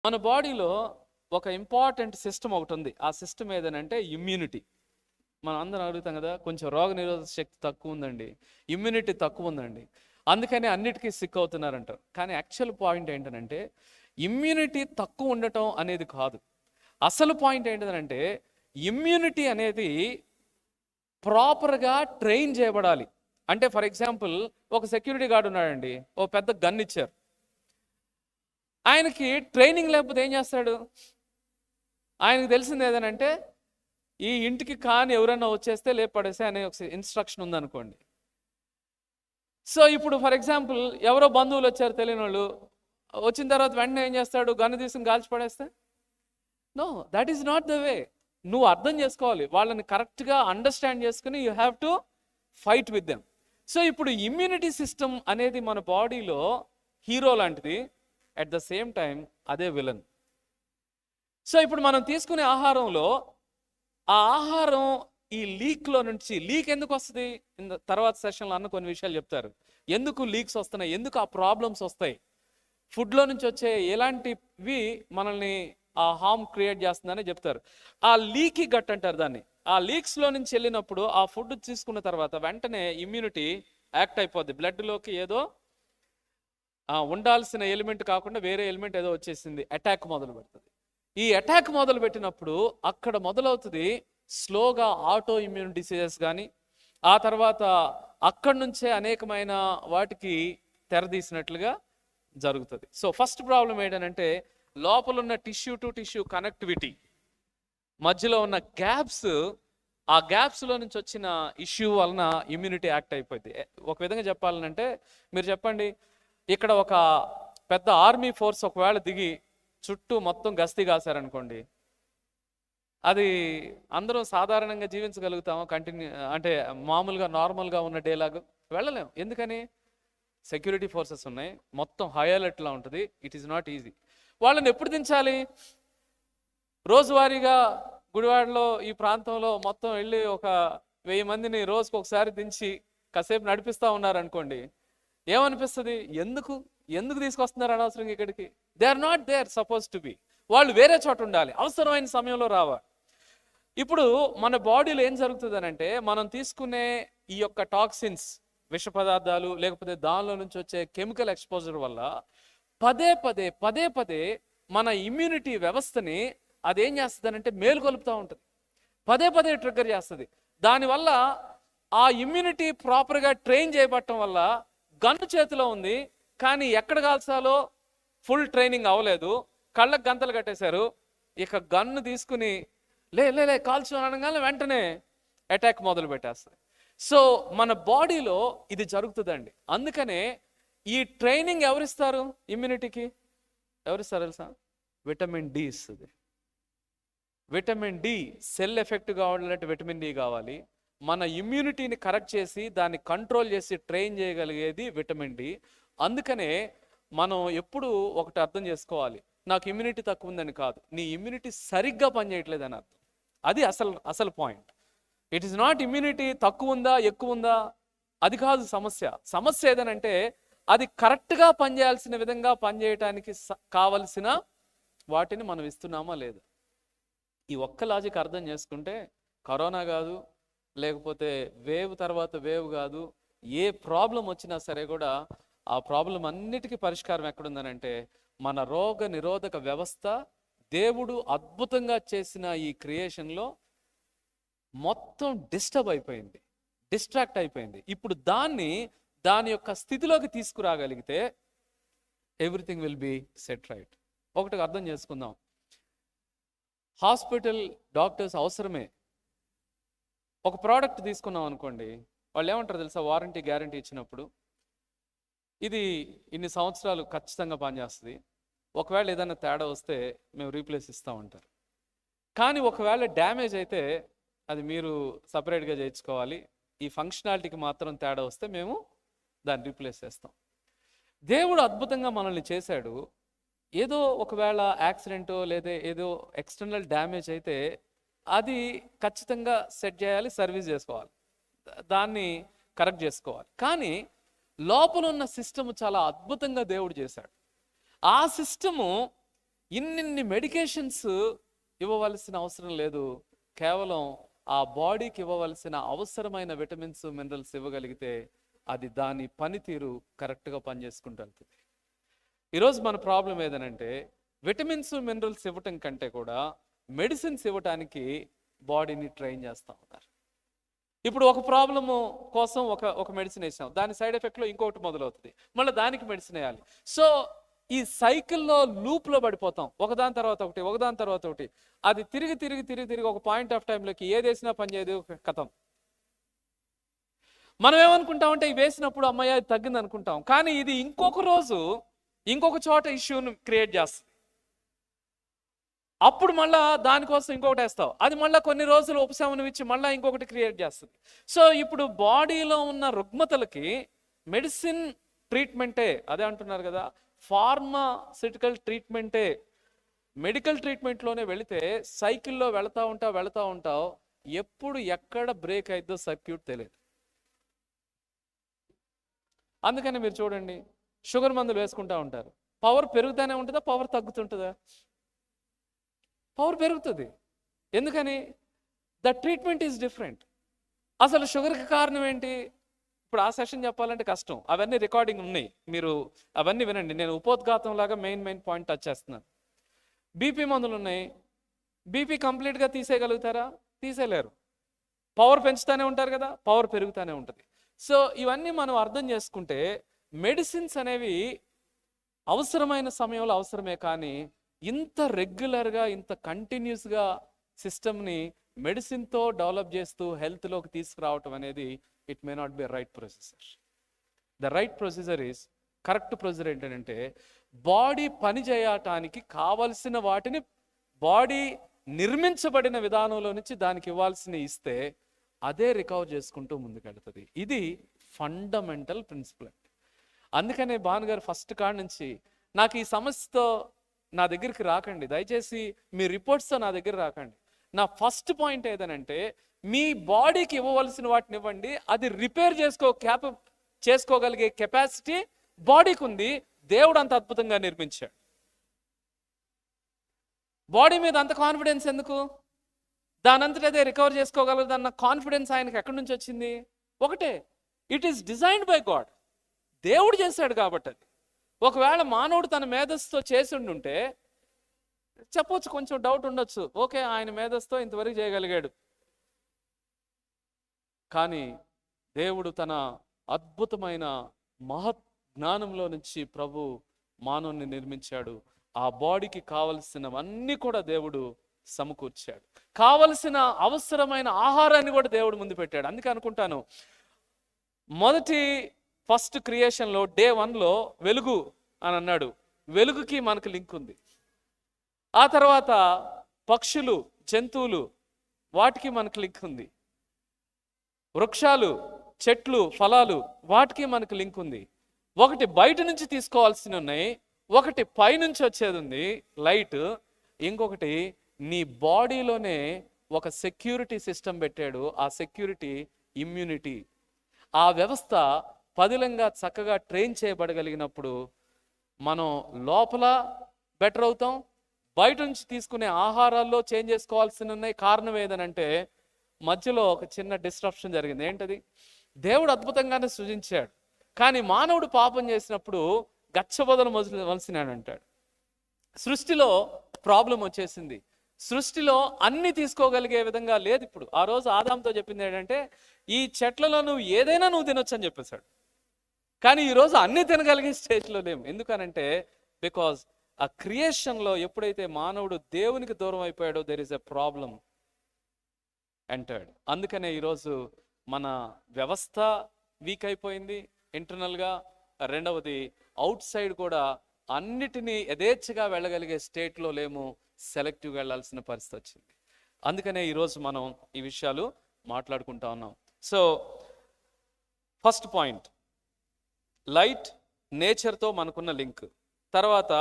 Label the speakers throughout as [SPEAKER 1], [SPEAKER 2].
[SPEAKER 1] మన బాడీలో ఒక ఇంపార్టెంట్ సిస్టమ్ ఒకటి ఉంది. ఆ సిస్టమ్ ఏదనంటే ఇమ్యూనిటీ. మనం అందరం అడుగుతాం కదా, కొంచెం రోగ నిరోధక శక్తి తక్కువ ఉందండి, ఇమ్యూనిటీ తక్కువ ఉందండి, అందుకని అన్నిటికీ సిక్ అవుతున్నారంటారు. కానీ యాక్చువల్ పాయింట్ ఏంటంటే ఇమ్యూనిటీ తక్కువ ఉండటం అనేది కాదు. అసలు పాయింట్ ఏంటంటే ఇమ్యూనిటీ అనేది ప్రాపర్గా ట్రైన్ చేయబడాలి. అంటే ఫర్ ఎగ్జాంపుల్ ఒక సెక్యూరిటీ గార్డ్ ఉన్నాడండి, ఓ పెద్ద గన్ ఇచ్చారు, ఆయనకి ట్రైనింగ్ లేకపోతే ఏం చేస్తాడు? ఆయనకు తెలిసింది ఏదనంటే ఈ ఇంటికి కాని ఎవరైనా వచ్చేస్తే లేపడేస్తే అనే ఒక ఇన్స్ట్రక్షన్ ఉందనుకోండి. సో ఇప్పుడు ఫర్ ఎగ్జాంపుల్ ఎవరో బంధువులు వచ్చారు తెలియని వాళ్ళు, వచ్చిన తర్వాత వెంటనే ఏం చేస్తాడు? గన్ను తీసుకుని కాల్చి పడేస్తే? No, that is not the way. నువ్వు అర్థం చేసుకోవాలి, వాళ్ళని కరెక్ట్గా అండర్స్టాండ్ చేసుకుని you have to fight with them. So ఇప్పుడు ఇమ్యూనిటీ సిస్టమ్ అనేది మన బాడీలో హీరో లాంటిది, అట్ ద సేమ్ టైం అదే విలన్. సో ఇప్పుడు మనం తీసుకునే ఆహారంలో ఆ ఆహారం ఈ లీక్లో నుంచి, లీక్ ఎందుకు వస్తుంది తర్వాత సెషన్లో అన్న కొన్ని విషయాలు చెప్తారు, ఎందుకు లీక్స్ వస్తున్నాయి, ఎందుకు ఆ ప్రాబ్లమ్స్ వస్తాయి, ఫుడ్లో నుంచి వచ్చే ఎలాంటివి మనల్ని ఆ హార్మ్ క్రియేట్ చేస్తుందని చెప్తారు. ఆ లీకీ గట్ అంటారు దాన్ని. ఆ లీక్స్లో నుంచి వెళ్ళినప్పుడు ఆ ఫుడ్ తీసుకున్న తర్వాత వెంటనే ఇమ్యూనిటీ యాక్ట్ అయిపోద్ది. బ్లడ్లోకి ఏదో ఉండాల్సిన ఎలిమెంట్ కాకుండా వేరే ఎలిమెంట్ ఏదో వచ్చేసింది, అటాక్ మొదలు పెడుతుంది. ఈ అటాక్ మొదలు పెట్టినప్పుడు అక్కడ మొదలవుతుంది స్లోగా ఆటో ఇమ్యూన్ డిసీజెస్ కానీ, ఆ తర్వాత అక్కడి నుంచే అనేకమైన వాటికి తెరదీసినట్లుగా జరుగుతుంది. సో ఫస్ట్ ప్రాబ్లం ఏంటంటే లోపల ఉన్న టిష్యూ టు టిష్యూ కనెక్టివిటీ మధ్యలో ఉన్న గ్యాప్స్, ఆ గ్యాప్స్లో నుంచి వచ్చిన ఇష్యూ వలన ఇమ్యూనిటీ యాక్ట్ అయిపోయింది. ఒక విధంగా చెప్పాలంటే మీరు చెప్పండి, ఇక్కడ ఒక పెద్ద ఆర్మీ ఫోర్స్ ఒకవేళ దిగి చుట్టూ మొత్తం గస్తీ కాశారనుకోండి, అది అందరూ సాధారణంగా జీవించగలుగుతామో? కంటిన్యూ అంటే మామూలుగా నార్మల్గా ఉన్న డేలాగ్ వెళ్ళలేం. ఎందుకని? సెక్యూరిటీ ఫోర్సెస్ ఉన్నాయి, మొత్తం హై అలర్ట్లా ఉంటుంది. It is not easy. వాళ్ళని ఎప్పుడు దించాలి? రోజువారీగా గుడివాడలో ఈ ప్రాంతంలో మొత్తం వెళ్ళి ఒక 1000 మందిని రోజుకు ఒకసారి దించి కాసేపు నడిపిస్తూ ఉన్నారనుకోండి, ఏమనిపిస్తుంది? ఎందుకు తీసుకొస్తున్నారు అనవసరంగా ఇక్కడికి? They are not there suppose to be. వాళ్ళు వేరే చోట ఉండాలి, అవసరమైన సమయంలో రావాలి. ఇప్పుడు మన బాడీలో ఏం జరుగుతుంది అంటే మనం తీసుకునే ఈ యొక్క టాక్సిన్స్, విష పదార్థాలు, లేకపోతే దానిలో నుంచి వచ్చే కెమికల్ ఎక్స్పోజర్ వల్ల పదే పదే మన ఇమ్యూనిటీ వ్యవస్థని అదేం చేస్తుంది అంటే మేలుకొలుపుతూ ఉంటుంది, పదే ట్రిగ్గర్ చేస్తుంది. దానివల్ల ఆ ఇమ్యూనిటీ ప్రాపర్గా ట్రైన్ చేయబడటం వల్ల గన్ను చేతిలో ఉంది, కానీ ఎక్కడ కాల్చాలో ఫుల్ ట్రైనింగ్ అవ్వలేదు, కళ్ళకు గంతలు కట్టేశారు. ఇక గన్ను తీసుకుని లే కాల్చు అనగానే వెంటనే అటాక్ మొదలు పెట్టేస్తుంది. సో మన బాడీలో ఇది జరుగుతుందండి. అందుకనే ఈ ట్రైనింగ్ ఎవరిస్తారు ఇమ్యూనిటీకి? ఎవరిస్తారు తెలుసా? విటమిన్ డి ఇస్తుంది. విటమిన్ డి సెల్ ఎఫెక్ట్ కావాలంటే విటమిన్ డి కావాలి. మన ఇమ్యూనిటీని కరెక్ట్ చేసి దాన్ని కంట్రోల్ చేసి ట్రైన్ చేయగలిగేది విటమిన్ డి. అందుకనే మనం ఎప్పుడు ఒకటి అర్థం చేసుకోవాలి, నాకు ఇమ్యూనిటీ తక్కువ ఉందని కాదు, నీ ఇమ్యూనిటీ సరిగ్గా పనిచేయట్లేదు అని అర్థం. అది అసలు point. It is not immunity తక్కువ ఉందా ఎక్కువ ఉందా, అది కాదు సమస్య. సమస్య ఏదనంటే అది కరెక్ట్గా పనిచేయాల్సిన విధంగా పనిచేయటానికి కావలసిన వాటిని మనం ఇస్తున్నామా లేదా. ఈ ఒక్క లాజిక్ అర్థం చేసుకుంటే కరోనా కాదు, లేకపోతే వేవ్ తర్వాత వేవ్ కాదు, ఏ ప్రాబ్లం వచ్చినా సరే కూడా ఆ ప్రాబ్లం అన్నిటికీ పరిష్కారం ఎక్కడుందనంటే మన రోగ నిరోధక వ్యవస్థ దేవుడు అద్భుతంగా చేసిన ఈ క్రియేషన్లో మొత్తం డిస్టర్బ్ అయిపోయింది, డిస్ట్రాక్ట్ అయిపోయింది. ఇప్పుడు దాని యొక్క స్థితిలోకి తీసుకురాగలిగితే everything will be set right. ఒకటి అర్థం చేసుకుందాం, హాస్పిటల్ డాక్టర్స్ అవసరమే. ఒక ప్రోడక్ట్ తీసుకున్నాం అనుకోండి, వాళ్ళు ఏమంటారు తెలుసా? వారంటీ గ్యారంటీ ఇచ్చినప్పుడు ఇది ఇన్ని సంవత్సరాలు ఖచ్చితంగా పనిచేస్తుంది, ఒకవేళ ఏదైనా తేడా వస్తే మేము రీప్లేస్ ఇస్తూ ఉంటారు. కానీ ఒకవేళ డ్యామేజ్ అయితే అది మీరు సపరేట్గా చేయించుకోవాలి, ఈ ఫంక్షనాలిటీకి మాత్రం తేడా వస్తే మేము దాన్ని రీప్లేస్ చేస్తాం. దేవుడు అద్భుతంగా మనల్ని చేశాడు. ఏదో ఒకవేళ యాక్సిడెంటో లేదా ఏదో ఎక్స్టర్నల్ డ్యామేజ్ అయితే అది ఖచ్చితంగా సెట్ చేయాలి, సర్వీస్ చేసుకోవాలి, దాన్ని కరెక్ట్ చేసుకోవాలి. కానీ లోపల ఉన్న సిస్టమ్ చాలా అద్భుతంగా దేవుడు చేశాడు. ఆ సిస్టము ఇన్నిన్ని మెడికేషన్స్ ఇవ్వవలసిన అవసరం లేదు. కేవలం ఆ బాడీకి ఇవ్వవలసిన అవసరమైన విటమిన్స్ మినరల్స్ ఇవ్వగలిగితే అది దాని పనితీరు కరెక్ట్గా పనిచేసుకుంటూ వెళ్తుంది. ఈరోజు మన ప్రాబ్లం ఏదనంటే విటమిన్స్ మినరల్స్ ఇవ్వటం కంటే కూడా మెడిసిన్స్ ఇవ్వటానికి బాడీని ట్రైన్ చేస్తూ ఉన్నారు. ఇప్పుడు ఒక ప్రాబ్లము కోసం ఒక మెడిసిన్ వేసాం, దాని సైడ్ ఎఫెక్ట్లో ఇంకొకటి మొదలవుతుంది, మళ్ళీ దానికి మెడిసిన్ వేయాలి. సో ఈ సైకిల్లో లూప్లో పడిపోతాం, ఒకదాని తర్వాత ఒకటి ఒకదాని తర్వాత ఒకటి. అది తిరిగి తిరిగి తిరిగి తిరిగి ఒక పాయింట్ ఆఫ్ టైంలోకి ఏది వేసినా పనిచేయదు, కథం. మనం ఏమనుకుంటామంటే ఇవి వేసినప్పుడు అమ్మాయి అది తగ్గింది అనుకుంటాం, కానీ ఇది ఇంకొక రోజు ఇంకొక చోట ఇష్యూను క్రియేట్ చేస్తుంది. అప్పుడు మళ్ళా దానికోసం ఇంకొకటి వేస్తావు, అది మళ్ళీ కొన్ని రోజులు ఉపశమనం ఇచ్చి మళ్ళీ ఇంకొకటి క్రియేట్ చేస్తుంది. సో ఇప్పుడు బాడీలో ఉన్న రుగ్మతలకి మెడిసిన్ ట్రీట్మెంటే, అదే అంటున్నారు కదా, ఫార్మాసిటికల్ ట్రీట్మెంటే. మెడికల్ ట్రీట్మెంట్లోనే వెళితే సైకిల్లో వెళతా ఉంటావు, ఎప్పుడు ఎక్కడ బ్రేక్ అయిద్దో సర్క్యూట్ తెలియదు. అందుకని మీరు చూడండి, షుగర్ మందులు వేసుకుంటూ ఉంటారు, పవర్ పెరుగుతూనే ఉంటుందా, పవర్ తగ్గుతుంటుందా? పవర్ పెరుగుతుంది. ఎందుకని? The treatment is different. అసలు షుగర్కి కారణం ఏంటి? ఇప్పుడు ఆ సెషన్ చెప్పాలంటే కష్టం, అవన్నీ రికార్డింగ్ ఉన్నాయి, మీరు అవన్నీ వినండి. నేను ఉపోద్ఘాతం లాగా మెయిన్ పాయింట్ టచ్ చేస్తున్నాను. బీపీ మందులు ఉన్నాయి, బీపీ కంప్లీట్గా తీసేయగలుగుతారా? తీసేయలేరు. పవర్ పెంచుతూనే ఉంటారు కదా, పవర్ పెరుగుతూనే ఉంటుంది. సో ఇవన్నీ మనం అర్థం చేసుకుంటే మెడిసిన్స్ అనేవి అవసరమైన సమయంలో అవసరమే, కానీ ఇంత రెగ్యులర్గా ఇంత కంటిన్యూస్గా సిస్టమ్ని మెడిసిన్తో డెవలప్ చేస్తూ హెల్త్లోకి తీసుకురావటం అనేది it may not be right procedure. The right procedure is, correct procedure ఏంటంటే బాడీ పని చేయటానికి కావలసిన వాటిని బాడీ నిర్మించబడిన విధానంలో నుంచి దానికి ఇవ్వాల్సిన ఇస్తే అదే రికవర్ చేసుకుంటూ ముందుకెళ్తుంది. ఇది ఫండమెంటల్ ప్రిన్సిపల్. అందుకనే భాను గారు ఫస్ట్ కాడ నుంచి నాకు ఈ సమస్యతో నా దగ్గరికి రాకండి, దయచేసి మీ రిపోర్ట్స్తో నా దగ్గర రాకండి. నా ఫస్ట్ పాయింట్ ఏదనంటే మీ బాడీకి ఇవ్వవలసిన వాటిని ఇవ్వండి, అది రిపేర్ చేసుకోగలిగే కెపాసిటీ బాడీకి ఉంది. దేవుడు అంత అద్భుతంగా నిర్మించాడు. బాడీ మీద అంత కాన్ఫిడెన్స్ ఎందుకు? దానంతట అదే రికవర్ చేసుకోగలదు అన్న కాన్ఫిడెన్స్ ఆయనకి ఎక్కడి నుంచి వచ్చింది? ఒకటే, it is designed by God. దేవుడు చేశాడు కాబట్టి అది. ఒకవేళ మానవుడు తన మేధస్సుతో చేసి ఉండుంటే చెప్పొచ్చు, కొంచెం డౌట్ ఉండొచ్చు, ఓకే ఆయన మేధస్సుతో ఇంతవరకు చేయగలిగాడు. కానీ దేవుడు తన అద్భుతమైన మహత్ జ్ఞానంలో నుంచి ప్రభు మానవుని నిర్మించాడు. ఆ బాడీకి కావలసినవన్నీ కూడా దేవుడు సమకూర్చాడు. కావలసిన అవసరమైన ఆహారాన్ని కూడా దేవుడు ముందు పెట్టాడు. అందుకే అనుకుంటాను, ఫస్ట్ క్రియేషన్లో డే 1లో వెలుగు అని అన్నాడు. వెలుగుకి మనకు లింక్ ఉంది. ఆ తర్వాత పక్షులు, జంతువులు, వాటికి మనకు లింక్ ఉంది. వృక్షాలు, చెట్లు, ఫలాలు, వాటికి మనకు లింక్ ఉంది. ఒకటి బయట నుంచి తీసుకోవాల్సి ఉన్నాయి, ఒకటి పైనుంచి వచ్చేది ఉంది లైట్, ఇంకొకటి నీ బాడీలోనే ఒక సెక్యూరిటీ సిస్టమ్ పెట్టాడు. ఆ సెక్యూరిటీ ఇమ్యూనిటీ. ఆ వ్యవస్థ పదిలంగా చక్కగా ట్రైన్ చేయబడగలిగినప్పుడు మనం లోపల బెటర్ అవుతాం. బయట నుంచి తీసుకునే ఆహారాల్లో చేంజ్ చేసుకోవాల్సి ఉన్నాయి. కారణం ఏదనంటే మధ్యలో ఒక చిన్న డిస్ట్రప్షన్ జరిగింది. ఏంటది? దేవుడు అద్భుతంగానే సృజించాడు, కానీ మానవుడు పాపం చేసినప్పుడు గచ్చబొదలు వలసినాడు అంటాడు. సృష్టిలో ప్రాబ్లం వచ్చేసింది. సృష్టిలో అన్ని తీసుకోగలిగే విధంగా లేదు. ఇప్పుడు ఆ రోజు ఆదాంతో చెప్పింది ఏంటంటే ఈ చెట్లలో నువ్వు ఏదైనా నువ్వు తినొచ్చు అని చెప్పేశాడు. కానీ ఈరోజు అన్ని తినగలిగే స్టేజ్లో లేము. ఎందుకనంటే బికాజ్ ఆ క్రియేషన్లో ఎప్పుడైతే మానవుడు దేవునికి దూరం అయిపోయాడో there is a problem entered. అందుకనే ఈరోజు మన వ్యవస్థ వీక్ అయిపోయింది ఇంటర్నల్గా. రెండవది అవుట్ సైడ్ కూడా అన్నిటినీ యథేచ్ఛగా వెళ్ళగలిగే స్టేట్లో లేము, సెలెక్టివ్గా వెళ్ళాల్సిన పరిస్థితి వచ్చింది. అందుకనే ఈరోజు మనం ఈ విషయాలు మాట్లాడుకుంటా ఉన్నాం. సో ఫస్ట్ పాయింట్, లైట్ నేచర్తో మనకున్న లింక్. తర్వాత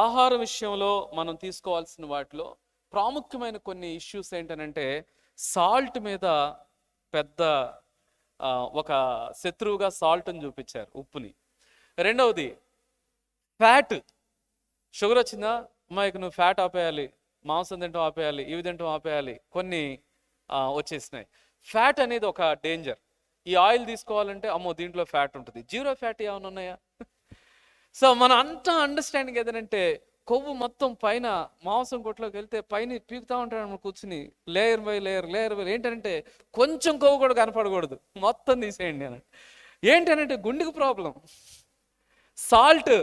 [SPEAKER 1] ఆహార విషయంలో మనం తీసుకోవాల్సిన వాటిలో ప్రాముఖ్యమైన కొన్ని ఇష్యూస్ ఏంటనంటే సాల్ట్ మీద పెద్ద ఒక శత్రువుగా సాల్ట్ని చూపించారు, ఉప్పుని. రెండవది ఫ్యాట్. షుగర్ వచ్చిందా అమ్మాయికి నువ్వు ఫ్యాట్ ఆపేయాలి, మాంసం తింటాం ఆపేయాలి, ఇవి తింటాం ఆపేయాలి, కొన్ని వచ్చేసినాయి. ఫ్యాట్ అనేది ఒక డేంజర్. ఈ ఆయిల్ తీసుకోవాలంటే అమ్మో దీంట్లో ఫ్యాట్ ఉంటుంది, జీరో ఫ్యాట్ ఏమైనా ఉన్నాయా? సో మన అంతా అండర్స్టాండింగ్ ఏదంటే కొవ్వు మొత్తం పైన మాంసం కొట్లోకి వెళ్తే పైన పీకుతా ఉంటాడు మనం కూర్చుని, layer by layer layer by. ఏంటంటే కొంచెం కొవ్వు కూడా కనపడకూడదు, మొత్తం తీసేయండి అని. ఏంటనంటే గుండెకు ప్రాబ్లం, సాల్ట్,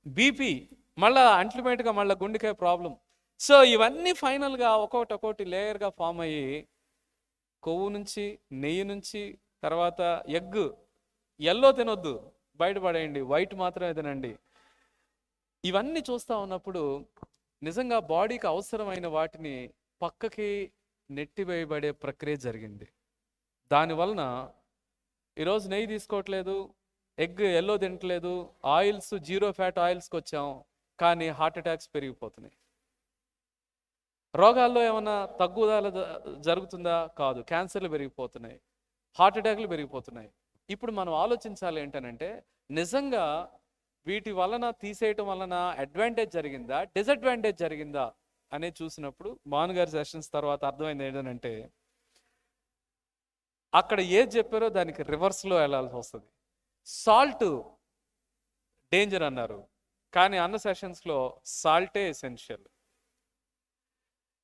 [SPEAKER 1] బీపీ, మళ్ళీ అల్టిమేట్గా మళ్ళీ గుండెకే ప్రాబ్లం. సో ఇవన్నీ ఫైనల్గా ఒక్కొక్కటి లేయర్గా ఫామ్ అయ్యి కొవ్వు నుంచి, నెయ్యి నుంచి, తర్వాత ఎగ్ ఎల్లో తినొద్దు, బయటపడేయండి, వైట్ మాత్రమే తినండి. ఇవన్నీ చూస్తూ ఉన్నప్పుడు నిజంగా బాడీకి అవసరమైన వాటిని పక్కకి నెట్టివేయబడే ప్రక్రియ జరిగింది. దానివలన ఈరోజు నెయ్యి తీసుకోవట్లేదు, ఎగ్ ఎల్లో తినట్లేదు, ఆయిల్స్ జీరో ఫ్యాట్ ఆయిల్స్కి వచ్చాం, కానీ హార్ట్ అటాక్స్ పెరిగిపోతున్నాయి. రోగాల్లో ఏమైనా తగ్గుదల జరుగుతుందా? కాదు, క్యాన్సర్లు పెరిగిపోతున్నాయి, హార్ట్ అటాక్లు పెరిగిపోతున్నాయి. ఇప్పుడు మనం ఆలోచించాలి ఏంటనంటే నిజంగా వీటి వలన తీసేయటం వలన అడ్వాంటేజ్ జరిగిందా, డిసడ్వాంటేజ్ జరిగిందా అనేది చూసినప్పుడు భానుగారి సెషన్స్ తర్వాత అర్థమైంది ఏంటంటే అక్కడ ఏది చెప్పారో దానికి రివర్స్లో వెళ్ళాల్సి వస్తుంది. సాల్ట్ డేంజర్ అన్నారు, కానీ అన్న సెషన్స్లో సాల్టే ఎసెన్షియల్.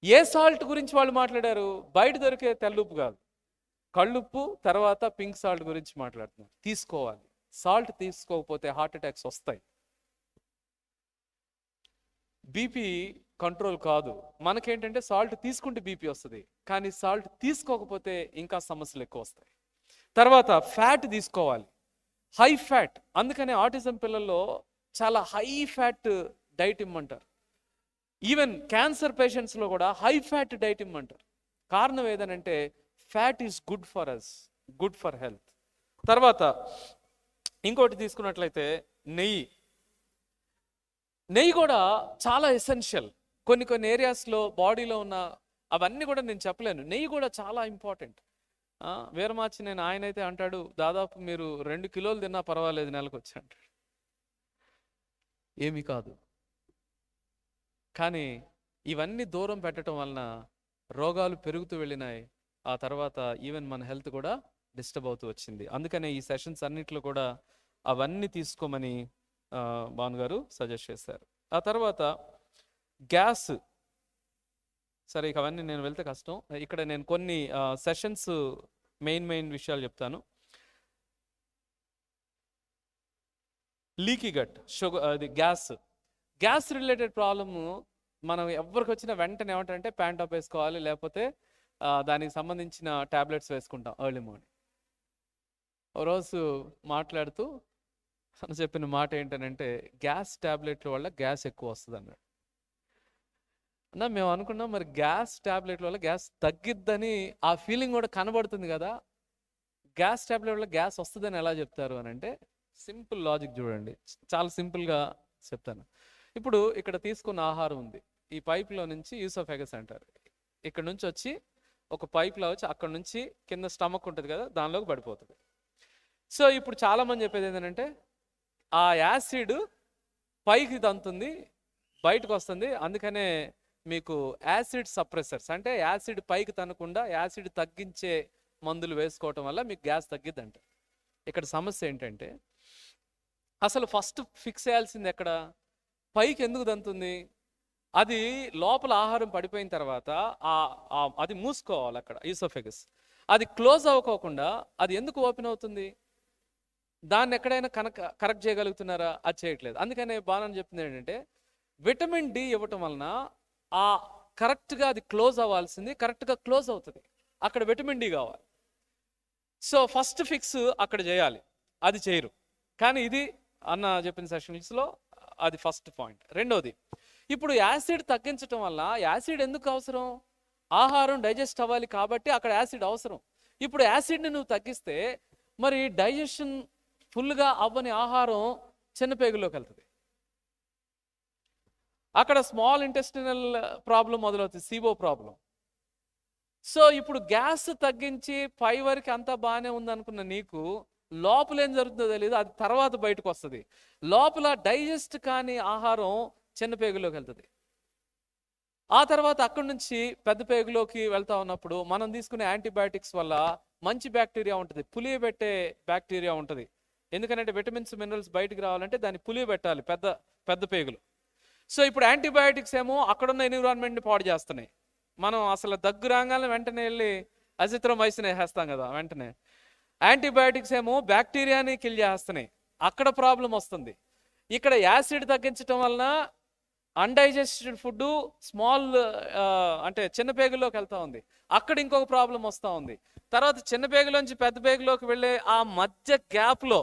[SPEAKER 1] ఏ సాల్ట్ గురించి వాళ్ళు మాట్లాడారు? బయట దొరికే తెల్లుప్పు కాదు, కళ్ళుప్పు, తర్వాత పింక్ సాల్ట్ గురించి మాట్లాడుతున్నారు. తీసుకోవాలి, సాల్ట్ తీసుకోకపోతే హార్ట్ అటాక్స్ వస్తాయి. బీపీ కంట్రోల్ కాదు, మనకేంటంటే సాల్ట్ తీసుకుంటే బీపీ వస్తుంది, కానీ సాల్ట్ తీసుకోకపోతే ఇంకా సమస్యలు ఎక్కువ వస్తాయి. తర్వాత ఫ్యాట్ తీసుకోవాలి, హై ఫ్యాట్. అందుకనే ఆటిజం పిల్లల్లో చాలా హై ఫ్యాట్ డైట్ ఇమ్మంటారు. ఈవెన్ క్యాన్సర్ పేషెంట్స్లో కూడా హై ఫ్యాట్ డైట్ ఇమ్మంటారు. కారణం ఏదనంటే fat is good for us, good for health. తర్వాత ఇంకోటి తీసుకున్నట్లయితే నెయ్యి. నెయ్యి కూడా చాలా ఎసెన్షియల్. కొన్ని ఏరియాస్లో బాడీలో ఉన్న అవన్నీ కూడా నేను చెప్పలేను, నెయ్యి కూడా చాలా ఇంపార్టెంట్. వీరమాచి నేను ఆయన అయితే అంటాడు, దాదాపు మీరు 2 కిలోలు తిన్నా పర్వాలేదు నెలకు వచ్చి అంటాడు. ఏమీ కాదు, కానీ ఇవన్నీ దూరం పెట్టడం వలన రోగాలు పెరుగుతూ వెళ్ళినాయి. ఆ తర్వాత ఈవెన్ మన హెల్త్ కూడా డిస్టర్బ్ అవుతూ వచ్చింది. అందుకనే ఈ సెషన్స్ అన్నిట్లో కూడా అవన్నీ తీసుకోమని భానుగారు సజెస్ట్ చేశారు. ఆ తర్వాత గ్యాస్. సరే, ఇక అవన్నీ నేను వెళ్తే కష్టం. ఇక్కడ నేను కొన్ని సెషన్స్ మెయిన్ విషయాలు చెప్తాను. లీకీ గట్, షుగర్, అది గ్యాస్ రిలేటెడ్ ప్రాబ్లము మనం ఎవరికి వచ్చిన వెంటనే ఏమంటారంటే ప్యాంటాప్ వేసుకోవాలి, లేకపోతే దానికి సంబంధించిన ట్యాబ్లెట్స్ వేసుకుంటాం ఎర్లీ మార్నింగ్. ఓ రోజు మాట్లాడుతూ చెప్పిన మాట ఏంటనంటే గ్యాస్ ట్యాబ్లెట్ల వల్ల గ్యాస్ ఎక్కువ వస్తుంది అన్నాడు. అన్నా మేము అనుకున్నాం మరి గ్యాస్ ట్యాబ్లెట్ల వల్ల గ్యాస్ తగ్గిద్దని ఆ ఫీలింగ్ కూడా కనబడుతుంది కదా, గ్యాస్ ట్యాబ్లెట్ వల్ల గ్యాస్ వస్తుందని ఎలా చెప్తారు అని అంటే సింపుల్ లాజిక్ చూడండి, చాలా సింపుల్గా చెప్తాను. ఇప్పుడు ఇక్కడ తీసుకున్న ఆహారం ఉంది, ఈ పైప్లో నుంచి ఈసోఫాగస్ అంటారు, ఇక్కడ నుంచి వచ్చి ఒక పైప్లో వచ్చి అక్కడ నుంచి కింద స్టమక్ ఉంటుంది కదా, దానిలోకి పడిపోతుంది. సో ఇప్పుడు చాలామంది చెప్పేది ఏంటంటే ఆ యాసిడ్ పైకి తంతుంది, బయటకు వస్తుంది, అందుకనే మీకు యాసిడ్ సప్రెసర్స్ అంటే యాసిడ్ పైకి తనకుండా యాసిడ్ తగ్గించే మందులు వేసుకోవటం వల్ల మీకు గ్యాస్ తగ్గిద్దంట. ఇక్కడ సమస్య ఏంటంటే అసలు ఫస్ట్ ఫిక్స్ చేయాల్సింది ఎక్కడ, పైకి ఎందుకు తంతుంది? అది లోపల ఆహారం పడిపోయిన తర్వాత అది మూసుకోవాలి అక్కడ ఈసోఫెగస్, అది క్లోజ్ అవ్వకోకుండా అది ఎందుకు ఓపెన్ అవుతుంది? దాన్ని ఎక్కడైనా కరెక్ట్ చేయగలుగుతున్నారా? అది చేయట్లేదు. అందుకనే బాణం చెప్తుంది ఏంటంటే విటమిన్ డి ఇవ్వటం వలన కరెక్ట్గా అది క్లోజ్ అవ్వాల్సింది కరెక్ట్గా క్లోజ్ అవుతుంది, అక్కడ విటమిన్ డి కావాలి. సో ఫస్ట్ ఫిక్స్ అక్కడ చేయాలి, అది చేయరు. కానీ ఇది అన్న చెప్పిన సెషన్స్లో అది ఫస్ట్ పాయింట్. రెండోది, ఇప్పుడు యాసిడ్ తగ్గించటం వల్ల యాసిడ్ ఎందుకు అవసరం? ఆహారం డైజెస్ట్ అవ్వాలి కాబట్టి అక్కడ యాసిడ్ అవసరం. ఇప్పుడు యాసిడ్ని నువ్వు తగ్గిస్తే మరి డైజెషన్ ఫుల్గా అవ్వని ఆహారం చిన్నపేగులోకి వెళ్తుంది, అక్కడ స్మాల్ ఇంటెస్టినల్ ప్రాబ్లం మొదలవుతుంది, సిబో ప్రాబ్లం. సో ఇప్పుడు గ్యాస్ తగ్గించి పై వరకు అంతా బాగానే ఉందనుకున్న నీకు లోపల ఏం జరుగుతుందో తెలియదు, అది తర్వాత బయటకు వస్తుంది. లోపల డైజెస్ట్ కాని ఆహారం చిన్న పేగులోకి వెళ్తుంది. ఆ తర్వాత అక్కడి నుంచి పెద్ద పేగులోకి వెళ్తా ఉన్నప్పుడు మనం తీసుకునే యాంటీబయాటిక్స్ వల్ల మంచి బ్యాక్టీరియా ఉంటుంది, పులియబెట్టే బ్యాక్టీరియా ఉంటుంది. ఎందుకంటే విటమిన్స్ మినరల్స్ బయటికి రావాలంటే దాన్ని పులియబెట్టాలి పెద్ద పెద్ద పేగులు. సో ఇప్పుడు యాంటీబయాటిక్స్ ఏమో అక్కడున్న ఎన్విరాన్మెంట్ని పాడు చేస్తున్నాయి. మనం అసలు దగ్గు రాగానే వెంటనే వెళ్ళి అజిత్రోమైసిన్ వేసేస్తాం కదా వెంటనే. యాంటీబయాటిక్స్ ఏమో బ్యాక్టీరియాని కిల్ చేస్తున్నాయి, అక్కడ ప్రాబ్లం వస్తుంది. ఇక్కడ యాసిడ్ తగ్గించడం వలన అన్డైజెస్టెడ్ ఫుడ్ స్మాల్ అంటే చిన్న పేగుల్లోకి వెళ్తా ఉంది, అక్కడ ఇంకొక ప్రాబ్లం వస్తూ ఉంది. తర్వాత చిన్న పేగులోంచి పెద్ద పేగులోకి వెళ్ళే ఆ మధ్య గ్యాప్లో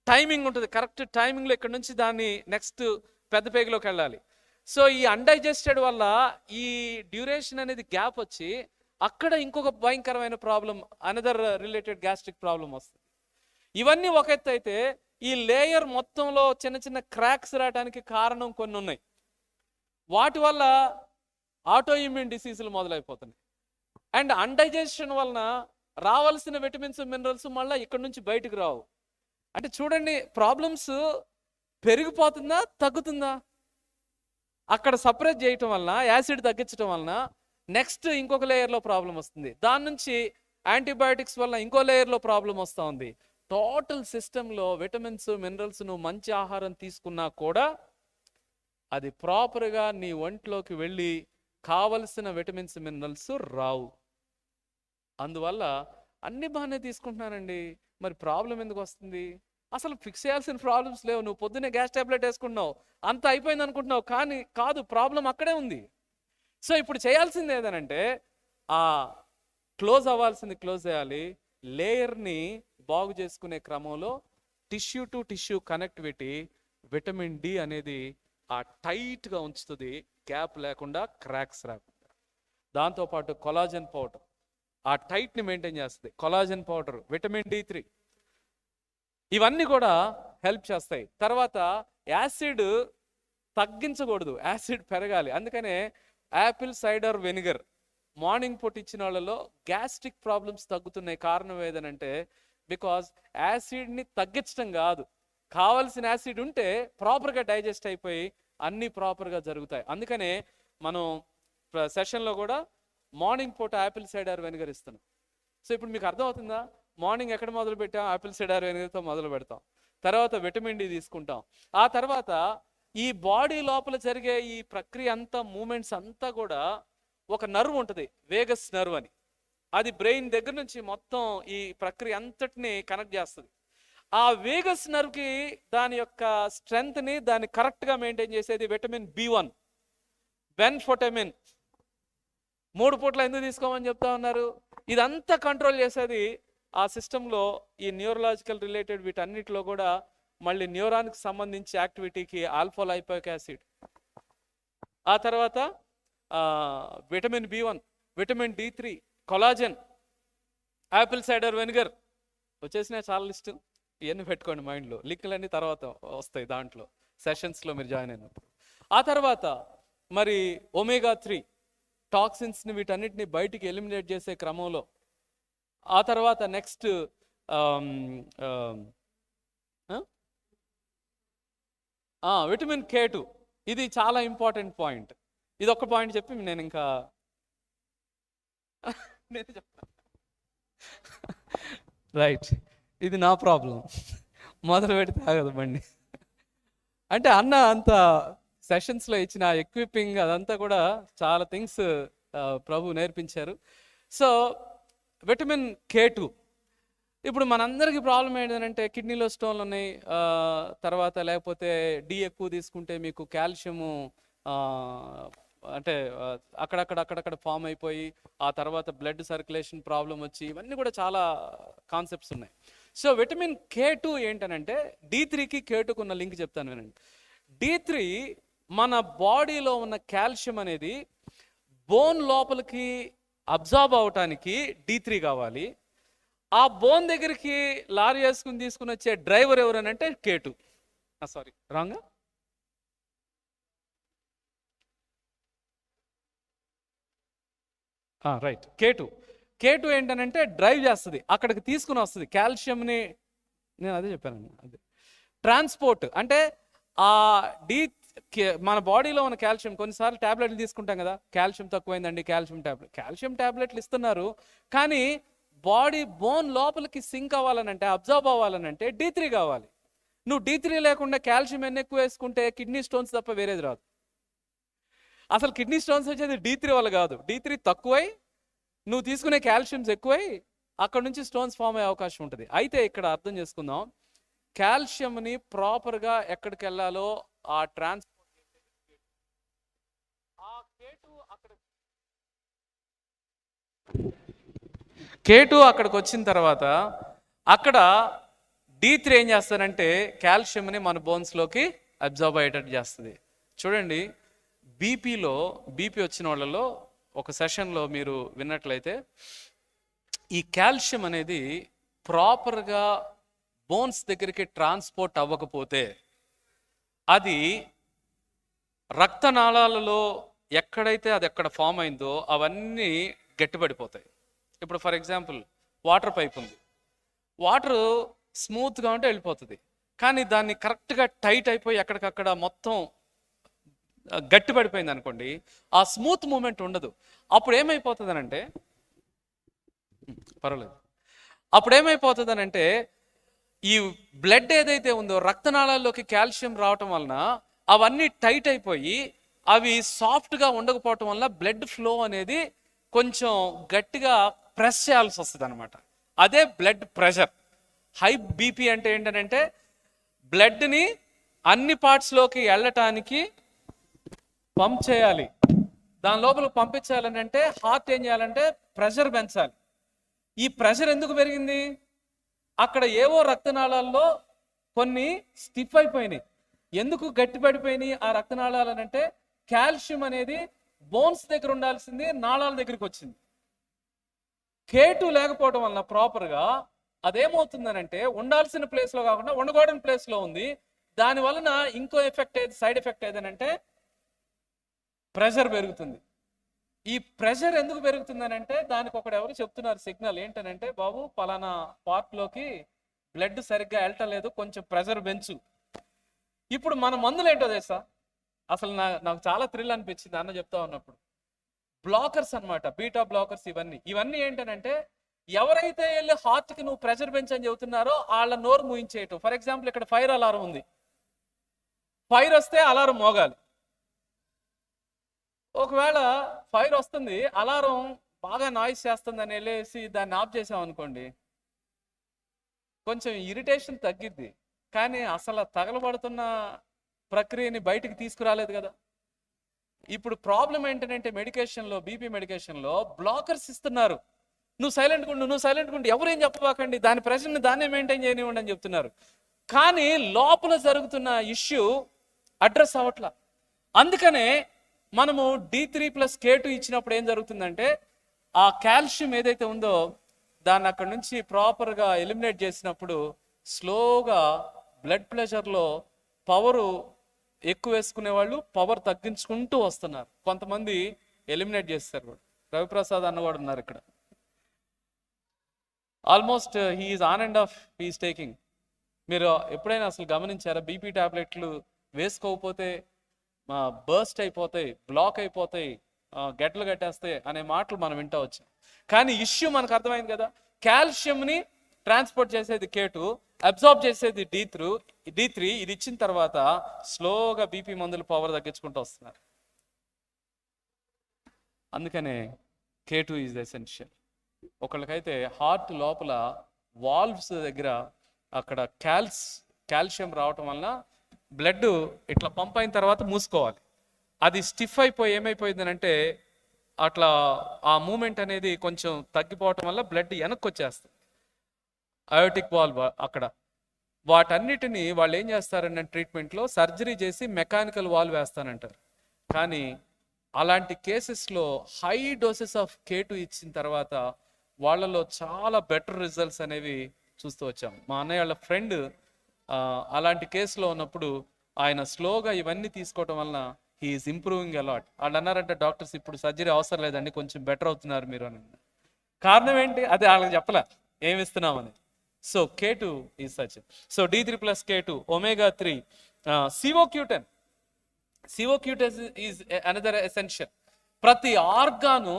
[SPEAKER 1] టైమింగ్ ఉంటుంది, కరెక్ట్ టైమింగ్లో ఇక్కడ నుంచి దాన్ని నెక్స్ట్ పెద్ద పేగులోకి వెళ్ళాలి. సో ఈ అన్డైజెస్టెడ్ వల్ల ఈ డ్యూరేషన్ అనేది గ్యాప్ వచ్చి అక్కడ ఇంకొక భయంకరమైన problem, another related gastric problem వస్తుంది. ఇవన్నీ ఒక ఎత్తు అయితే ఈ లేయర్ మొత్తంలో చిన్న చిన్న క్రాక్స్ రావడానికి కారణం కొన్ని ఉన్నాయి. వాటి వల్ల ఆటో ఇమ్యూన్ డిసీజులు మొదలైపోతున్నాయి. అండ్ అన్డైజెషన్ వలన రావాల్సిన విటమిన్స్ మినరల్స్ మళ్ళీ ఇక్కడ నుంచి బయటకు రావు. అంటే చూడండి, ప్రాబ్లమ్స్ పెరిగిపోతుందా తగ్గుతుందా? అక్కడ సపరేట్ చేయటం వలన, యాసిడ్ తగ్గించడం వలన నెక్స్ట్ ఇంకొక లేయర్లో ప్రాబ్లం వస్తుంది. దాని నుంచి యాంటీబయాటిక్స్ వల్ల ఇంకో లేయర్లో ప్రాబ్లం వస్తూ ఉంది. టోటల్ సిస్టంలో విటమిన్స్ మినరల్స్ నువ్వు మంచి ఆహారం తీసుకున్నా కూడా అది ప్రాపర్గా నీ ఒంట్లోకి వెళ్ళి కావలసిన విటమిన్స్ మినరల్స్ రావు. అందువల్ల అన్ని బాగానే తీసుకుంటున్నానండి, మరి ప్రాబ్లం ఎందుకు వస్తుంది? అసలు ఫిక్స్ చేయాల్సిన ప్రాబ్లమ్స్ లేవు. నువ్వు పొద్దున్నే గ్యాస్ టాబ్లెట్ వేసుకుంటున్నావు, అంత అయిపోయింది అనుకుంటున్నావు, కానీ కాదు, ప్రాబ్లం అక్కడే ఉంది. సో ఇప్పుడు చేయాల్సింది ఏదనంటే ఆ క్లోజ్ అవ్వాల్సింది క్లోజ్ చేయాలి. లేయర్ని బాగు చేసుకునే క్రమంలో tissue to tissue connectivity, vitamin D అనేది ఆ టైట్గా ఉంచుతుంది, గ్యాప్ లేకుండా, క్రాక్స్ రాకుండా. దాంతోపాటు కొలాజన్ పౌడర్ ఆ టైట్ని మెయింటైన్ చేస్తుంది. కొలాజన్ పౌడర్, విటమిన్ D3 ఇవన్నీ కూడా హెల్ప్ చేస్తాయి. తర్వాత యాసిడ్ తగ్గించకూడదు, యాసిడ్ పెరగాలి. అందుకనే యాపిల్ సైడర్ వెనిగర్ మార్నింగ్ పూట ఇచ్చిన వాళ్ళలో గ్యాస్ట్రిక్ ప్రాబ్లమ్స్ తగ్గుతున్నాయి. కారణం ఏదనంటే బికాజ్ యాసిడ్ని తగ్గించడం కాదు, కావలసిన యాసిడ్ ఉంటే ప్రాపర్గా డైజెస్ట్ అయిపోయి అన్నీ ప్రాపర్గా జరుగుతాయి. అందుకనే మనం సెషన్లో కూడా మార్నింగ్ పూట యాపిల్ సైడర్ వెనిగర్ ఇస్తున్నాం. సో ఇప్పుడు మీకు అర్థమవుతుందా? మార్నింగ్ ఎక్కడ మొదలు పెట్టాం? యాపిల్ సైడర్ వెనిగర్తో మొదలు పెడతాం. తర్వాత విటమిన్ డి తీసుకుంటాం. ఆ తర్వాత ఈ బాడీ లోపల జరిగే ఈ ప్రక్రియ అంతా, మూమెంట్స్ అంతా కూడా ఒక నర్వ్ ఉంటుంది, వేగస్ నర్వ్ అని. అది బ్రెయిన్ దగ్గర నుంచి మొత్తం ఈ ప్రక్రియ అంతటిని కనెక్ట్ చేస్తుంది. ఆ వేగస్ నర్వ్కి దాని యొక్క స్ట్రెంగ్త్ని, దాన్ని కరెక్ట్గా మెయింటైన్ చేసేది విటమిన్ B1, బెన్ఫోటమిన్. 3 పూట్ల ఎందుకు తీసుకోమని చెప్తా ఉన్నారు? ఇదంతా కంట్రోల్ చేసేది ఆ సిస్టంలో ఈ న్యూరలాజికల్ రిలేటెడ్ వీటన్నిటిలో కూడా మళ్ళీ న్యూరాన్కి సంబంధించి యాక్టివిటీకి ఆల్ఫా లైపోయిక్ యాసిడ్, ఆ తర్వాత vitamin B1, vitamin D3, collagen, Apple cider vinegar. వచ్చేసిన చాలా లిస్టు, ఇవన్నీ పెట్టుకోండి మైండ్లో. లింకులన్నీ తర్వాత వస్తాయి దాంట్లో సెషన్స్లో మీరు జాయిన్ అయినప్పుడు. ఆ తర్వాత మరి ఒమేగా-3 టాక్సిన్స్ని వీటన్నిటిని బయటికి ఎలిమినేట్ చేసే క్రమంలో. ఆ తర్వాత నెక్స్ట్ విటమిన్ K2, ఇది చాలా ఇంపార్టెంట్ పాయింట్. ఇది ఒక్క పాయింట్ చెప్పి నేను ఇంకా నేను చెప్తాను. రైట్, ఇది నా ప్రాబ్లం, మొదలు పెడితే ఆగదు బండి. అంటే అన్న అంత సెషన్స్లో ఇచ్చిన ఎక్విపింగ్ అదంతా కూడా చాలా థింగ్స్ ప్రభు నేర్పించారు. సో విటమిన్ K2, ఇప్పుడు మనందరికీ ప్రాబ్లం ఏంటంటే కిడ్నీలో స్టోన్లు ఉన్నాయి, తర్వాత లేకపోతే డి ఎక్కువ తీసుకుంటే మీకు కాల్షియము అంటే అక్కడక్కడ ఫామ్ అయిపోయి ఆ తర్వాత బ్లడ్ సర్క్యులేషన్ ప్రాబ్లం వచ్చి, ఇవన్నీ కూడా చాలా కాన్సెప్ట్స్ ఉన్నాయి. సో విటమిన్ K2 ఏంటనంటే D3కి K2కి ఉన్న లింక్ చెప్తాను వినండి. D3 మన బాడీలో ఉన్న కాల్షియం అనేది బోన్ లోపలికి అబ్జార్బ్ అవటానికి D3 కావాలి. ఆ బోన్ దగ్గరికి లారీ వేసుకుని తీసుకుని వచ్చే డ్రైవర్ ఎవరనంటే K2. సారీ, రాంగా. రైట్, K2 ఏంటనంటే డ్రైవ్ చేస్తుంది, అక్కడికి తీసుకుని వస్తుంది కాల్షియంని. నేను అదే చెప్పానండి, అదే ట్రాన్స్పోర్ట్. అంటే ఆ మన బాడీలో ఉన్న కాల్షియం, కొన్నిసార్లు ట్యాబ్లెట్లు తీసుకుంటాం కదా, కాల్షియం తక్కువైందండి కాల్షియం ట్యాబ్లెట్లు ఇస్తున్నారు. కానీ బాడీ బోన్ లోపలికి సింక్ అవ్వాలనంటే, అబ్జర్వ్ అవ్వాలనంటే D3 కావాలి. నువ్వు D3 లేకుండా కాల్షియం ఎన్ని ఎక్కువ వేసుకుంటే కిడ్నీ స్టోన్స్ తప్ప వేరేది రాదు. అసలు కిడ్నీ స్టోన్స్ వచ్చేది D3 వల్ల కాదు. D3 తక్కువై నువ్వు తీసుకునే కాల్షియంస్ ఎక్కువై అక్కడ నుంచి స్టోన్స్ ఫామ్ అయ్యే అవకాశం ఉంటుంది. అయితే ఇక్కడ అర్థం చేసుకుందాం, కాల్షియంని ప్రాపర్గా ఎక్కడికి వెళ్ళాలో ఆ ట్రాన్స్పోర్ట్ K2 అక్కడికి వచ్చిన తర్వాత అక్కడ D3 ఏం చేస్తారంటే కాల్షియంని మన బోన్స్లోకి అబ్జర్వ్ అయ్యేటట్టు చేస్తుంది. చూడండి, బీపీ వచ్చిన వాళ్ళలో ఒక సెషన్లో మీరు విన్నట్లయితే ఈ కాల్షియం అనేది ప్రాపర్గా బోన్స్ దగ్గరికి ట్రాన్స్పోర్ట్ అవ్వకపోతే అది రక్తనాళాలలో ఎక్కడైతే అది ఎక్కడ ఫామ్ అయిందో అవన్నీ గట్టిపడిపోతాయి. ఇప్పుడు ఫర్ ఎగ్జాంపుల్ వాటర్ పైప్ ఉంది, వాటర్ స్మూత్గా ఉంటే వెళ్ళిపోతుంది. కానీ దాన్ని కరెక్ట్గా టైట్ అయిపోయి ఎక్కడికక్కడ మొత్తం గట్టి పడిపోయింది అనుకోండి, ఆ స్మూత్ మూమెంట్ ఉండదు. అప్పుడు ఏమైపోతుందనంటే ఈ బ్లడ్ ఏదైతే ఉందో రక్తనాళాల్లోకి కాల్షియం రావటం వలన అవన్నీ టైట్ అయిపోయి అవి సాఫ్ట్గా ఉండకపోవటం వల్ల బ్లడ్ ఫ్లో అనేది కొంచెం గట్టిగా ప్రెస్ చేయాల్సి వస్తుంది అనమాట. అదే బ్లడ్ ప్రెషర్. హై బీపీ అంటే ఏంటంటే బ్లడ్ని అన్ని పార్ట్స్లోకి వెళ్ళటానికి పంప్ చేయాలి. దాని లోపల పంపించాలని అంటే హార్ట్ ఏం చేయాలంటే ప్రెషర్ పెంచాలి. ఈ ప్రెషర్ ఎందుకు పెరిగింది? అక్కడ ఏవో రక్తనాళాల్లో కొన్ని స్టిఫ్ అయిపోయినాయి. ఎందుకు గట్టి పడిపోయినాయి ఆ రక్తనాళాలు అంటే కాల్షియం అనేది బోన్స్ దగ్గర ఉండాల్సింది నాళాల దగ్గరికి వచ్చింది. K2 లేకపోవడం వలన ప్రాపర్గా అదేమవుతుందనంటే ఉండాల్సిన ప్లేస్లో కాకుండా ఉండకూడని ప్లేస్లో ఉంది. దాని వలన ఇంకో సైడ్ ఎఫెక్ట్ ఏదనంటే ప్రెషర్ పెరుగుతుంది. ఈ ప్రెషర్ ఎందుకు పెరుగుతుందనంటే దానికి ఎవరు చెప్తున్నారు సిగ్నల్ ఏంటనంటే, బాబు పలానా పార్ట్లోకి బ్లడ్ సరిగ్గా వెళ్ళటలేదు, కొంచెం ప్రెషర్ పెంచు. ఇప్పుడు మన మందులు ఏంటో తెలుసా? అసలు నాకు చాలా థ్రిల్ అనిపించింది అన్న చెప్తా ఉన్నప్పుడు. బ్లాకర్స్ అనమాట, బీటా బ్లాకర్స్. ఇవన్నీ ఏంటనంటే ఎవరైతే వెళ్ళి హార్ట్కి నువ్వు ప్రెషర్ పెంచని చెబుతున్నారో వాళ్ళ నోరు మూయించేయటం. ఫర్ ఎగ్జాంపుల్ ఇక్కడ ఫైర్ అలారం ఉంది, ఫైర్ వస్తే అలారం మోగాలి. ఒకవేళ ఫైర్ వస్తుంది, అలారం బాగా నాయిస్ చేస్తుందని వెళ్ళేసి దాన్ని ఆఫ్ చేసాం అనుకోండి, కొంచెం ఇరిటేషన్ తగ్గిద్ది. కానీ అసలు తగలబడుతున్న ప్రక్రియని బయటికి తీసుకురాలేదు కదా. ఇప్పుడు ప్రాబ్లం ఏంటంటే మెడికేషన్లో, బీపీ మెడికేషన్లో బ్లాకర్స్ ఇస్తున్నారు. నువ్వు సైలెంట్గా ఉండు, ఎవరేం చెప్పబాకండి, దాని ప్రెషర్ని దాన్నే మెయింటైన్ చేయనివ్వండి అని చెప్తున్నారు. కానీ లోపల జరుగుతున్న ఇష్యూ అడ్రస్ అవ్వట్లా. అందుకనే మనము D3+K2 ఇచ్చినప్పుడు ఏం జరుగుతుందంటే ఆ కాల్షియం ఏదైతే ఉందో దాన్ని అక్కడ నుంచి ప్రాపర్గా ఎలిమినేట్ చేసినప్పుడు స్లోగా బ్లడ్ ప్రెషర్లో పవరు ఎక్కువ వేసుకునే వాళ్ళు పవర్ తగ్గించుకుంటూ వస్తున్నారు. కొంతమంది ఎలిమినేట్ చేస్తారు. రవిప్రసాద్ అన్నవాడు ఉన్నారు ఇక్కడ, almost he's on and off he's taking. మీరు ఎప్పుడైనా అసలు గమనించారా? బీపీ టాబ్లెట్లు వేసుకోకపోతే బర్స్ట్ అయిపోతాయి, బ్లాక్ అయిపోతాయి, గెట్లు కట్టేస్తాయి అనే మాటలు మనం వింటూ వచ్చాం. కానీ ఇష్యూ మనకు అర్థమైంది కదా. కాల్షియంని ట్రాన్స్పోర్ట్ చేసేది K2, అబ్జార్బ్ చేసేది D3. ఇది ఇచ్చిన తర్వాత స్లోగా బీపీ మందులు పవర్ తగ్గించుకుంటూ వస్తున్నారు. అందుకనే K2 ఈజ్ ఎసెన్షియల్. ఒకళ్ళకైతే హార్ట్ లోపల వాల్వ్స్ దగ్గర అక్కడ కాల్షియం రావటం వలన బ్లడ్ ఇట్లా పంప్ అయిన తర్వాత మూసుకోవాలి. అది స్టిఫ్ అయిపోయి ఏమైపోయింది అంటే అట్లా ఆ మూమెంట్ అనేది కొంచెం తగ్గిపోవటం వల్ల బ్లడ్ వెనక్కి వచ్చేస్తుంది. అయోటిక్ వాల్వ్ అక్కడ. వాటన్నిటిని వాళ్ళు ఏం చేస్తారంటే ట్రీట్మెంట్లో సర్జరీ చేసి మెకానికల్ వాల్వ్ వేస్తానంటారు. కానీ అలాంటి కేసెస్లో హై డోసెస్ ఆఫ్ K2 ఇచ్చిన తర్వాత వాళ్ళలో చాలా బెటర్ రిజల్ట్స్ అనేవి చూస్తూ వచ్చాం. మా అన్నయ్య వాళ్ళ ఫ్రెండ్ అలాంటి కేసులో ఉన్నప్పుడు ఆయన స్లోగా ఇవన్నీ తీసుకోవటం వలన హీఈస్ ఇంప్రూవింగ్ అలాట్. వాళ్ళు అన్నారంటే డాక్టర్స్ ఇప్పుడు సర్జరీ అవసరం లేదండి, కొంచెం బెటర్ అవుతున్నారు మీరు అని. కారణం ఏంటి? అది వాళ్ళకి చెప్పలే ఏమి ఇస్తున్నామని. So K2 is such. So D3+K2, omega 3, COQ10. CO2 is another essential. ప్రతి ఆర్గాను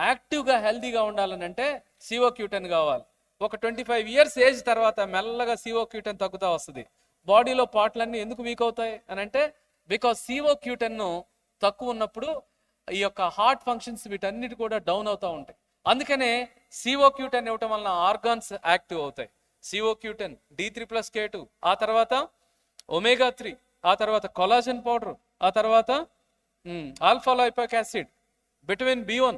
[SPEAKER 1] యాక్టివ్గా హెల్తీగా ఉండాలని అంటే CO2 కావాలి. ఒక 25 ఇయర్స్ ఏజ్ తర్వాత మెల్లగా CO2 తగ్గుతూ వస్తుంది. బాడీలో పార్ట్లన్నీ ఎందుకు వీక్ అవుతాయి అని అంటే బికాస్ CO2 తక్కువ ఉన్నప్పుడు ఈ యొక్క హార్ట్ ఫంక్షన్స్ వీటన్నిటి కూడా డౌన్ అవుతూ ఉంటాయి. అందుకనే CO2 ఇవ్వటం వలన ఆర్గాన్స్ యాక్టివ్ అవుతాయి. CO2, D3+K2, ఆ తర్వాత omega-3, ఆ తర్వాత కొలాజన్ పౌడర్, ఆ తర్వాత alpha lipoic acid, vitamin B1,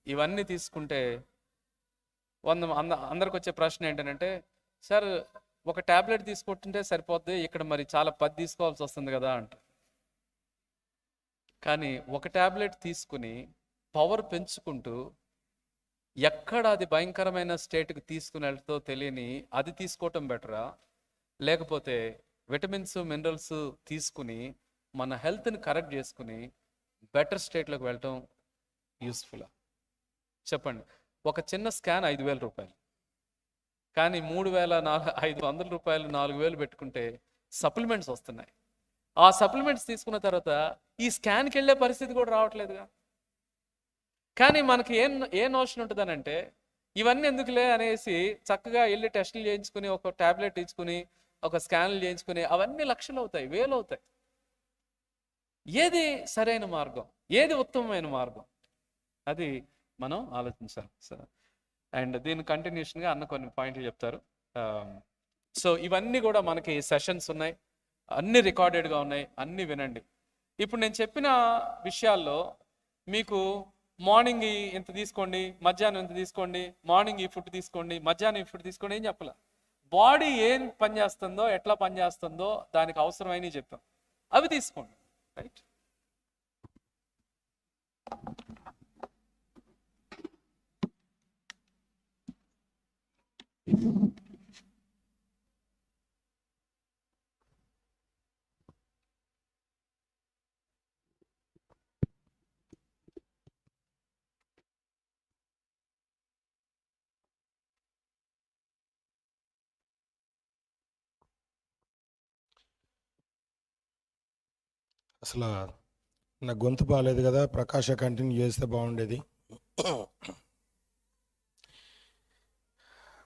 [SPEAKER 1] ఇవన్నీ తీసుకుంటే అందరికి వచ్చే ప్రశ్న ఏంటంటే, సార్ ఒక ట్యాబ్లెట్ తీసుకుంటుంటే సరిపోద్ది, ఇక్కడ మరి చాలా 10 తీసుకోవాల్సి వస్తుంది కదా అంట. కానీ ఒక ట్యాబ్లెట్ తీసుకుని పవర్ పెంచుకుంటూ ఎక్కడ అది భయంకరమైన స్టేట్కి తీసుకుని వెళ్తుందో తెలియని అది తీసుకోవటం బెటరా, లేకపోతే విటమిన్స్ మినరల్స్ తీసుకుని మన హెల్త్ని కరెక్ట్ చేసుకుని బెటర్ స్టేట్లోకి వెళ్ళటం యూస్ఫుల్లా? చెప్పండి. ఒక చిన్న స్కాన్ 5,000 రూపాయలు, కానీ 3,500 రూపాయలు 4,000 పెట్టుకుంటే సప్లిమెంట్స్ వస్తున్నాయి. ఆ సప్లిమెంట్స్ తీసుకున్న తర్వాత ఈ స్కాన్కి వెళ్ళే పరిస్థితి కూడా రావట్లేదుగా. కానీ మనకి ఏ నోషన్ ఉంటుందనంటే, ఇవన్నీ ఎందుకులే అనేసి చక్కగా వెళ్ళి టెస్టులు చేయించుకుని ఒక ట్యాబ్లెట్ ఇచ్చుకుని ఒక స్కాన్లు చేయించుకుని అవన్నీ లక్షలు అవుతాయి, వేలు అవుతాయి. ఏది సరైన మార్గం, ఏది ఉత్తమమైన మార్గం, అది మనం ఆలోచించాలి సార్. అండ్ దీని కంటిన్యూషన్గా అన్న కొన్ని పాయింట్లు చెప్తారు. సో ఇవన్నీ కూడా మనకి సెషన్స్ ఉన్నాయి, అన్ని రికార్డెడ్గా ఉన్నాయి, అన్నీ వినండి. ఇప్పుడు నేను చెప్పిన విషయాల్లో మీకు మార్నింగ్ ఇంత తీసుకోండి, మధ్యాహ్నం ఇంత తీసుకోండి, మార్నింగ్ ఈ ఫుడ్ తీసుకోండి, మధ్యాహ్నం ఈ ఫుడ్ తీసుకోండి ఏం చెప్పాల. బాడీ ఏం పనిచేస్తుందో, ఎట్లా పనిచేస్తుందో దానికి అవసరమైనవి చెప్పాం, అవి తీసుకోండి. రైట్?
[SPEAKER 2] అసలు నా గొంతు బాగాలేదు కదా, ప్రకాష్ కంటిన్యూ చేస్తే బాగుండేది.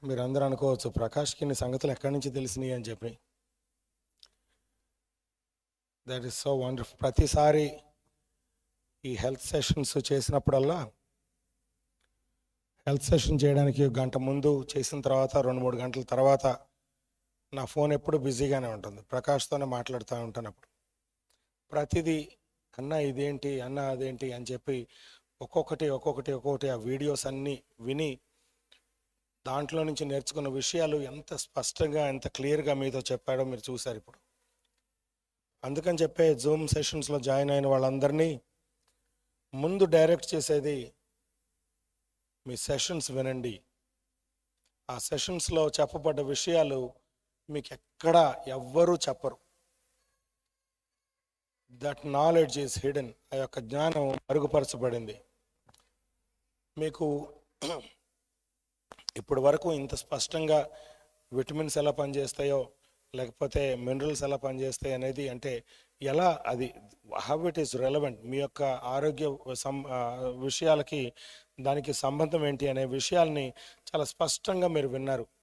[SPEAKER 2] మీరు అందరూ అనుకోవచ్చు ప్రకాష్కి ఇన్ని సంగతులు ఎక్కడి నుంచి తెలిసినాయి అని చెప్పి. That is so wonderful. ప్రతిసారి ఈ హెల్త్ సెషన్స్ చేసినప్పుడల్లా, హెల్త్ సెషన్ చేయడానికి 1 గంట ముందు చేసిన తర్వాత 2-3 గంటల తర్వాత నా ఫోన్ ఎప్పుడు బిజీగానే ఉంటుంది, ప్రకాష్తోనే మాట్లాడుతూ ఉంటాను. అప్పుడు ప్రతిదీ అన్న ఇదేంటి, అన్న అదేంటి అని చెప్పి ఒక్కొక్కటి ఆ వీడియోస్ అన్నీ విని దాంట్లో నుంచి నేర్చుకున్న విషయాలు ఎంత స్పష్టంగా, ఎంత క్లియర్గా మీతో చెప్పాడో మీరు చూశారు ఇప్పుడు. అందుకని చెప్పే జూమ్ సెషన్స్లో జాయిన్ అయిన వాళ్ళందరినీ ముందు డైరెక్ట్ చేసేది, మీ సెషన్స్ వినండి. ఆ సెషన్స్లో చెప్పబడ్డ విషయాలు మీకు ఎక్కడా ఎవ్వరూ చెప్పరు. That knowledge is hidden. ఆ యొక్క జ్ఞానం మరుగుపరచబడింది. మీకు ఇప్పటి వరకు ఇంత స్పష్టంగా విటమిన్స్ ఎలా పనిచేస్తాయో, లేకపోతే మినరల్స్ ఎలా పనిచేస్తాయి అనేది, అంటే ఎలా అది హౌ ఇట్ ఈస్ రెలవెంట్, మీ యొక్క ఆరోగ్య విషయాలకి దానికి సంబంధం ఏంటి అనే విషయాల్ని చాలా స్పష్టంగా మీరు విన్నారు.